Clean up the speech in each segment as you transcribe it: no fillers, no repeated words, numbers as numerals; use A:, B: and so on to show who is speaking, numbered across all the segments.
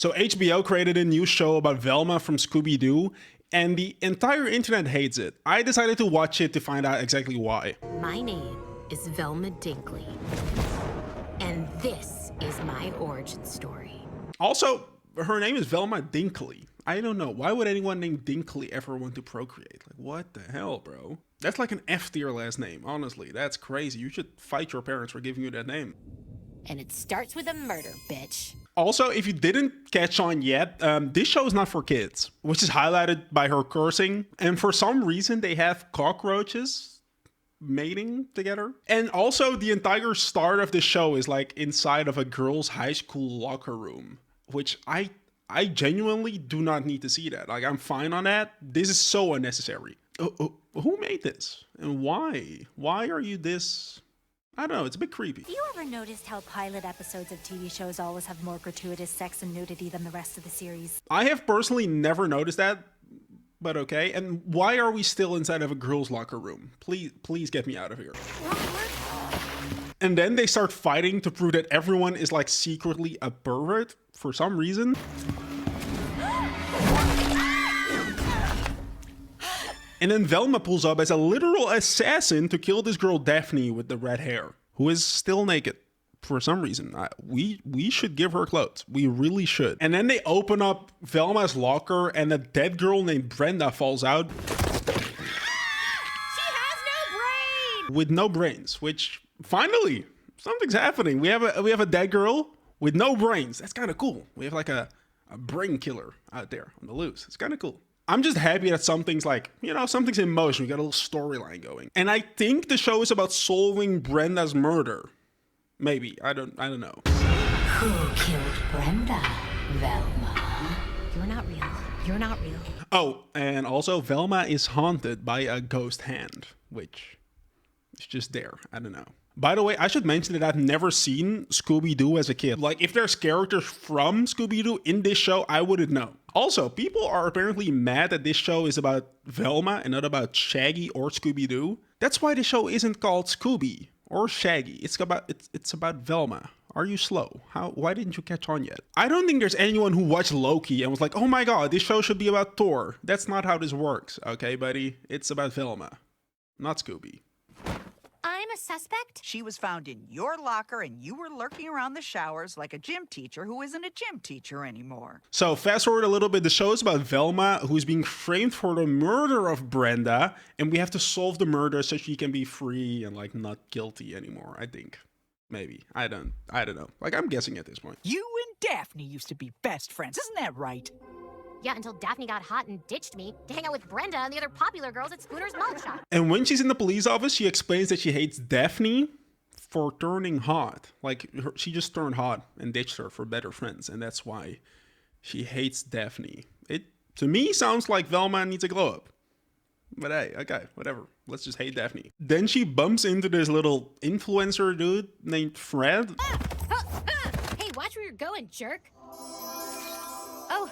A: So HBO created a new show about Velma from Scooby-Doo, and the entire internet hates it. I decided to watch it to find out exactly why.
B: My name is Velma Dinkley, and this is my origin story.
A: Also, her name is Velma Dinkley. I don't know. Why would anyone named Dinkley ever want to procreate? Like, what the hell, bro? That's like an F-tier last name, honestly. That's crazy. You should fight your parents for giving you that name.
B: And it starts with a murder, bitch.
A: Also, if you didn't catch on yet, this show is not for kids, which is highlighted by her cursing. And for some reason, they have cockroaches mating together. And also, the entire start of the show is like inside of a girls' high school locker room, which I genuinely do not need to see that. Like, I'm fine on that. This is so unnecessary. Who made this? And why? Why are you this? I don't know, it's a bit creepy.
C: Have you ever noticed how pilot episodes of TV shows always have more gratuitous sex and nudity than the rest of the series?
A: I have personally never noticed that, but okay. And why are we still inside of a girls' locker room? Please get me out of here. And then they start fighting to prove that everyone is like secretly a pervert for some reason. And then Velma pulls up as a literal assassin to kill this girl Daphne with the red hair, who is still naked for some reason. We should give her clothes. We really should. And then they open up Velma's locker and a dead girl named Brenda falls out.
C: She has no brain!
A: With no brains, which finally, something's happening. We have a dead girl with no brains. That's kind of cool. We have like a brain killer out there on the loose. It's kind of cool. I'm just happy that something's like, something's in motion. We got a little storyline going. And I think the show is about solving Brenda's murder. Maybe. I don't know.
B: Who killed Brenda, Velma? You're not real. You're not real.
A: Oh, and also Velma is haunted by a ghost hand, which is just there. I don't know. By the way, I should mention that I've never seen Scooby-Doo as a kid. Like, if there's characters from Scooby-Doo in this show, I wouldn't know. Also, people are apparently mad that this show is about Velma and not about Shaggy or Scooby-Doo. That's why the show isn't called Scooby or Shaggy. It's about Velma. Are you slow? Why didn't you catch on yet? I don't think there's anyone who watched Loki and was like, oh my god, this show should be about Thor. That's not how this works, okay, buddy? It's about Velma, not Scooby.
C: I'm a suspect?
D: She was found in your locker and you were lurking around the showers like a gym teacher who isn't a gym teacher anymore.
A: So fast forward a little bit, the show is about Velma, who's being framed for the murder of Brenda, and we have to solve the murder so she can be free and like not guilty anymore, I think. Maybe. I don't know. Like, I'm guessing at this point.
D: You and Daphne used to be best friends, isn't that right?
E: Yeah, until Daphne got hot and ditched me to hang out with Brenda and the other popular girls at Spooner's Malt Shop.
A: And when she's in the police office, she explains that she hates Daphne for turning hot. Like, she just turned hot and ditched her for better friends, and that's why she hates Daphne. It, to me, sounds like Velma needs a glow up. But hey, okay, whatever. Let's just hate Daphne. Then she bumps into this little influencer dude named Fred.
E: Hey, watch where you're going, jerk.
C: Oh,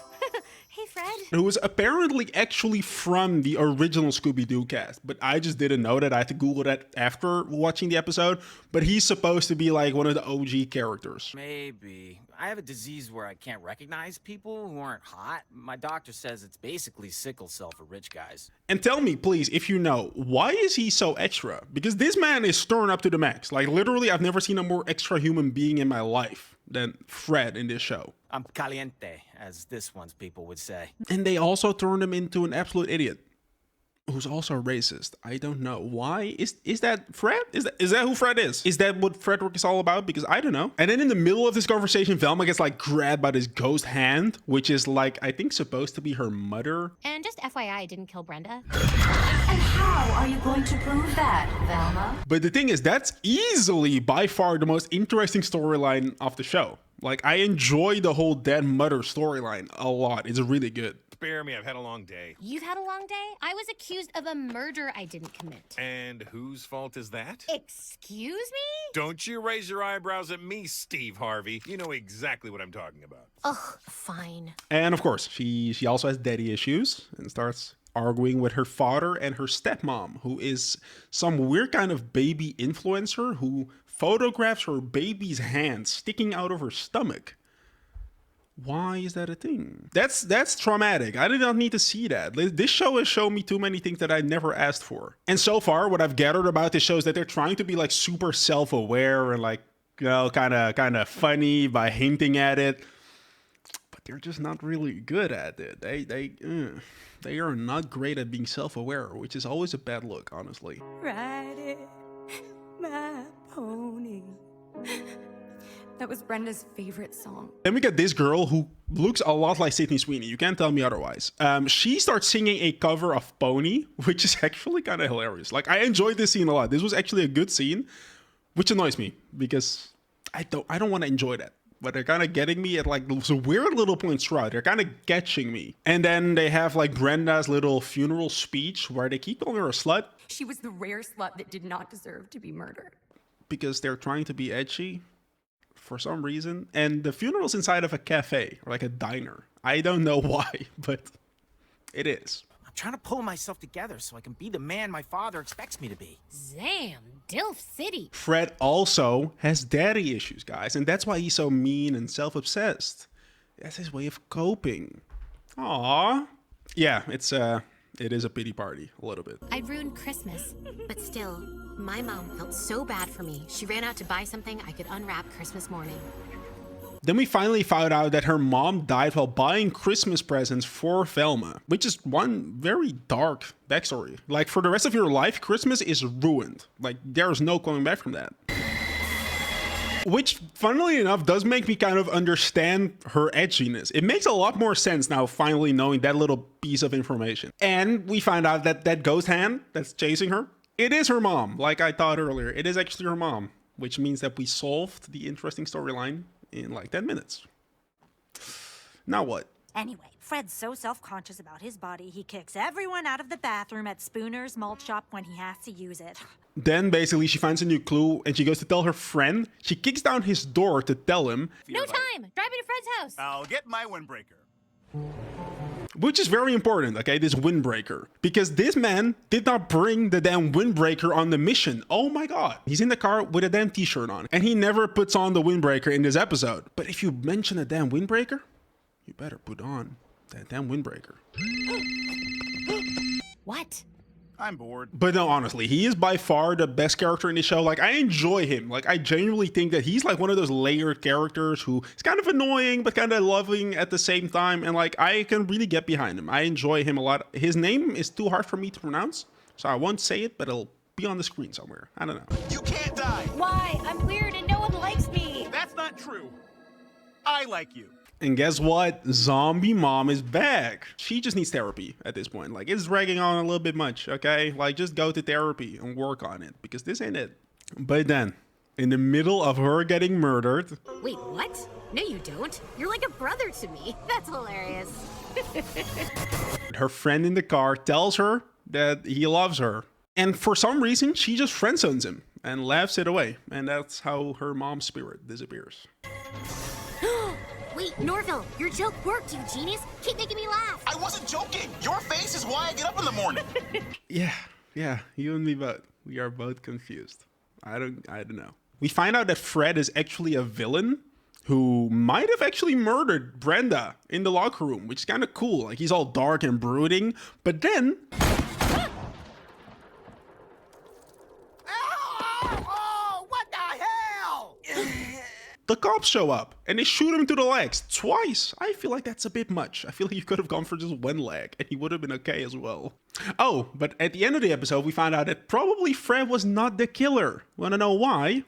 C: hey, Fred.
A: Who was apparently actually from the original Scooby-Doo cast, but I just didn't know that. I had to Google that after watching the episode, but he's supposed to be like one of the OG characters.
F: Maybe. I have a disease where I can't recognize people who aren't hot. My doctor says it's basically sickle cell for rich guys.
A: And tell me, please, if you know, why is he so extra? Because this man is stirring up to the max. Like, literally, I've never seen a more extra human being in my life than Fred in this show.
F: I'm caliente, as this one's people would say.
A: And they also turned him into an absolute idiot, who's also racist. I don't know why. Is that Fred? Is that who Fred is? Is that what Frederick is all about? Because I don't know. And then in the middle of this conversation, Velma gets like grabbed by this ghost hand, which is like, I think supposed to be her mother.
E: And just FYI, I didn't kill Brenda.
B: And how are you going to prove that, Velma?
A: But the thing is, that's easily by far the most interesting storyline of the show. Like, I enjoy the whole dead mother storyline a lot. It's really good.
G: Spare me, I've had a long day.
E: You've had a long day? I was accused of a murder I didn't commit.
G: And whose fault is that?
E: Excuse me?
G: Don't you raise your eyebrows at me, Steve Harvey. You know exactly what I'm talking about.
E: Ugh, fine.
A: And of course, she also has daddy issues and starts arguing with her father and her stepmom, who is some weird kind of baby influencer who photographs her baby's hand sticking out of her stomach. Why is that a thing? That's traumatic. I did not need to see that. This show has shown me too many things that I never asked for. And so far, what I've gathered about this show is that they're trying to be like super self-aware and like, you know, kind of funny by hinting at it. But they're just not really good at it. They are not great at being self-aware, which is always a bad look, honestly.
H: Riding my pony. That was Brenda's favorite song.
A: Then we get this girl who looks a lot like Sydney Sweeney. You can't tell me otherwise. She starts singing a cover of Pony, which is actually kind of hilarious. Like, I enjoyed this scene a lot. This was actually a good scene, which annoys me because I don't want to enjoy that. But they're kind of getting me at like some weird little points throughout. They're kind of catching me. And then they have like Brenda's little funeral speech where they keep calling her a slut.
H: She was the rare slut that did not deserve to be murdered.
A: Because they're trying to be edgy for some reason. And the funeral's inside of a cafe or like a diner. I don't know why, but it is.
F: I'm trying to pull myself together so I can be the man my father expects me to be.
E: Damn, Dilf City.
A: Fred also has daddy issues, guys. And that's why he's so mean and self-obsessed. That's his way of coping. Aww. Yeah, it is a pity party, a little bit.
E: I ruined Christmas.
B: But still, my mom felt so bad for me. She ran out to buy something I could unwrap Christmas morning.
A: Then we finally found out that her mom died while buying Christmas presents for Velma, which is one very dark backstory. Like, for the rest of your life, Christmas is ruined. Like, there's no coming back from that. Which, funnily enough, does make me kind of understand her edginess. It makes a lot more sense now, finally knowing that little piece of information. And we find out that that ghost hand that's chasing her, it is her mom, like I thought earlier. It is actually her mom, which means that we solved the interesting storyline in like 10 minutes. Now what?
C: Anyway, Fred's so self-conscious about his body, he kicks everyone out of the bathroom at Spooner's malt shop when he has to use it.
A: Then basically she finds a new clue and she goes to tell her friend. She kicks down his door to tell him.
E: No time! Drive me to Fred's house!
I: I'll get my windbreaker.
A: Which is very important, okay, this windbreaker. Because this man did not bring the damn windbreaker on the mission. Oh my god. He's in the car with a damn t-shirt on. And he never puts on the windbreaker in this episode. But if you mention a damn windbreaker, you better put on that damn windbreaker.
E: What?
I: I'm bored.
A: But no, honestly, he is by far the best character in the show. Like, I enjoy him. Like, I genuinely think that he's like one of those layered characters who is kind of annoying, but kind of loving at the same time. And like, I can really get behind him. I enjoy him a lot. His name is too hard for me to pronounce, so I won't say it, but it'll be on the screen somewhere. I don't know.
I: You can't die.
H: Why? I'm weird and no one likes me.
I: That's not true. I like you.
A: And guess what? Zombie mom is back. She just needs therapy at this point. Like, it's dragging on a little bit much, okay? Like, just go to therapy and work on it, because this ain't it. But then, in the middle of her getting murdered...
B: Wait, what? No, you don't. You're like a brother to me. That's hilarious.
A: her friend in the car tells her that he loves her. And for some reason, she just friend-zones him and laughs it away. And that's how her mom's spirit disappears.
E: Wait, Norville, your joke worked, you genius. Keep making me laugh.
I: I wasn't joking. Your face is why I get up in the morning.
A: Yeah, you and me both. We are both confused. I don't know. We find out that Fred is actually a villain who might have actually murdered Brenda in the locker room, which is kind of cool. Like, he's all dark and brooding, but then...
F: Oh, what the hell?
A: the cops show up and they shoot him to the legs twice. I feel like that's a bit much. I feel like you could have gone for just one leg and he would have been okay as well. Oh, but at the end of the episode, we found out that probably Fred was not the killer. Wanna know why?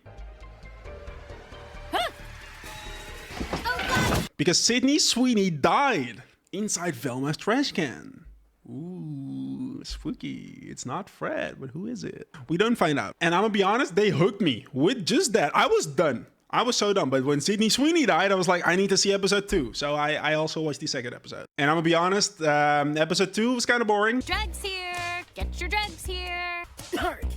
A: Because Sydney Sweeney died inside Velma's trash can. Ooh, spooky. It's not Fred, but who is it? We don't find out. And I'm gonna be honest, they hooked me with just that. I was done. I was so done. But when Sydney Sweeney died, I was like, I need to see episode 2. So I also watched the second episode. And I'm gonna be honest, episode 2 was kind of boring.
E: Drugs here. Get your drugs here. Narc.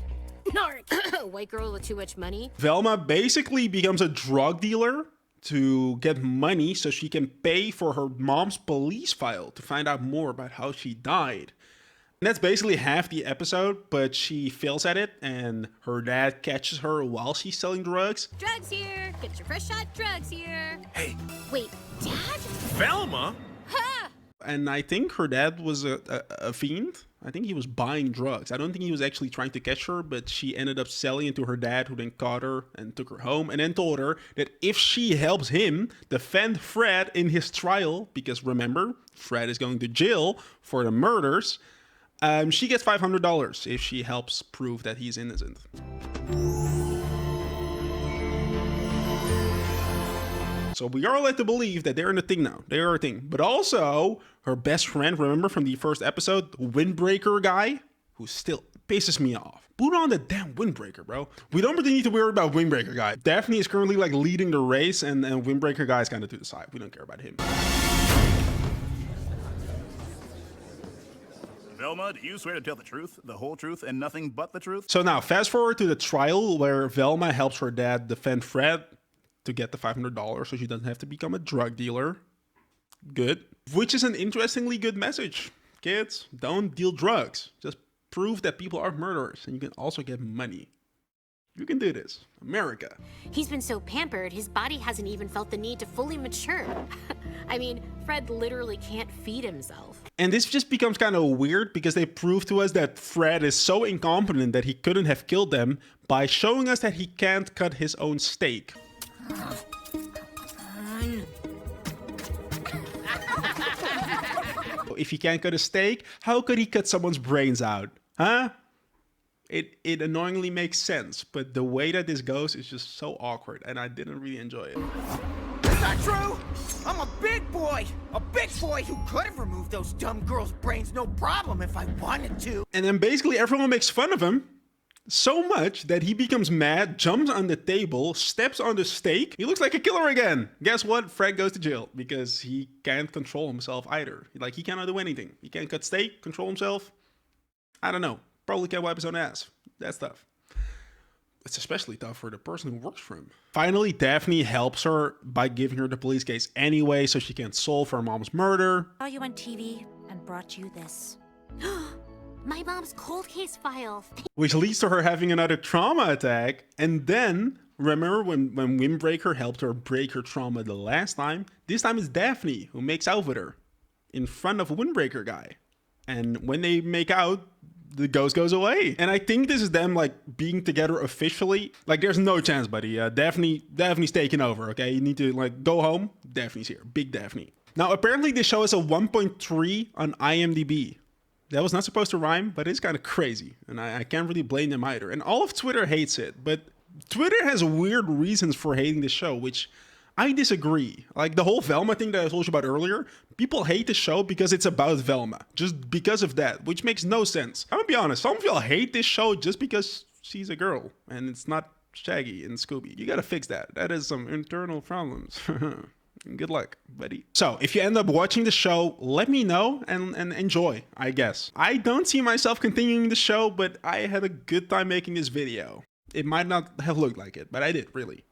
E: Narc.
B: White girl with too much money.
A: Velma basically becomes a drug dealer to get money so she can pay for her mom's police file to find out more about how she died. And that's basically half the episode, but she fails at it, and her dad catches her while she's selling drugs.
E: Drugs here. Get your first shot. Drugs here.
G: Hey,
E: Wait, Dad?
G: Velma?
E: Ha!
A: And I think her dad was a fiend. I think he was buying drugs. I don't think he was actually trying to catch her, but she ended up selling it to her dad, who then caught her and took her home, and then told her that if she helps him defend Fred in his trial, because remember, Fred is going to jail for the murders, she gets $500 if she helps prove that he's innocent. So we are led to believe that they're in a thing now. They are a thing. But also, her best friend, remember from the first episode, the windbreaker guy, who still pisses me off. Put on the damn windbreaker, bro. We don't really need to worry about windbreaker guy. Daphne is currently like leading the race, and windbreaker guy is kind of to the side. We don't care about him.
I: Velma, do you swear to tell the truth, the whole truth, and nothing but the truth?
A: So now, fast forward to the trial where Velma helps her dad defend Fred to get the $500 so she doesn't have to become a drug dealer. Good. Which is an interestingly good message. Kids, don't deal drugs. Just prove that people are murderers, and you can also get money. You can do this. America.
E: He's been so pampered, his body hasn't even felt the need to fully mature. I mean, Fred literally can't feed himself.
A: And this just becomes kind of weird because they prove to us that Fred is so incompetent that he couldn't have killed them by showing us that he can't cut his own steak. If he can't cut a steak, how could he cut someone's brains out? Huh? It annoyingly makes sense, but the way that this goes is just so awkward, and I didn't really enjoy it.
F: Is that true? I'm a big boy who could have removed those dumb girls' brains no problem if I wanted to.
A: And then basically everyone makes fun of him so much that he becomes mad, jumps on the table, steps on the steak. He looks like a killer again. Guess what? Fred goes to jail because he can't control himself either. Like, he cannot do anything. He can't cut steak, control himself. I don't know. Probably can't wipe his own ass. That's tough. It's especially tough for the person who works for him. Finally, Daphne helps her by giving her the police case anyway so she can solve her mom's murder.
C: Saw you on TV and brought you this.
E: My mom's cold case file.
A: Which leads to her having another trauma attack. And then, remember when Windbreaker helped her break her trauma the last time? This time it's Daphne who makes out with her in front of a Windbreaker guy. And when they make out, the ghost goes away. And I think this is them like being together officially. Like, there's no chance, buddy. Daphne's taking over, okay? You need to like go home. Daphne's here. Big Daphne. Now, apparently this show is a 1.3 on IMDb. That was not supposed to rhyme, but it's kind of crazy. And I can't really blame them either. And all of Twitter hates it. But Twitter has weird reasons for hating the show, which I disagree. Like the whole Velma thing that I told you about earlier, people hate the show because it's about Velma. Just because of that, which makes no sense. I'm gonna be honest, some of y'all hate this show just because she's a girl and it's not Shaggy and Scooby. You gotta fix that. That is some internal problems. Good luck, buddy. So if you end up watching the show, let me know and enjoy, I guess. I don't see myself continuing the show, but I had a good time making this video. It might not have looked like it, but I did, really.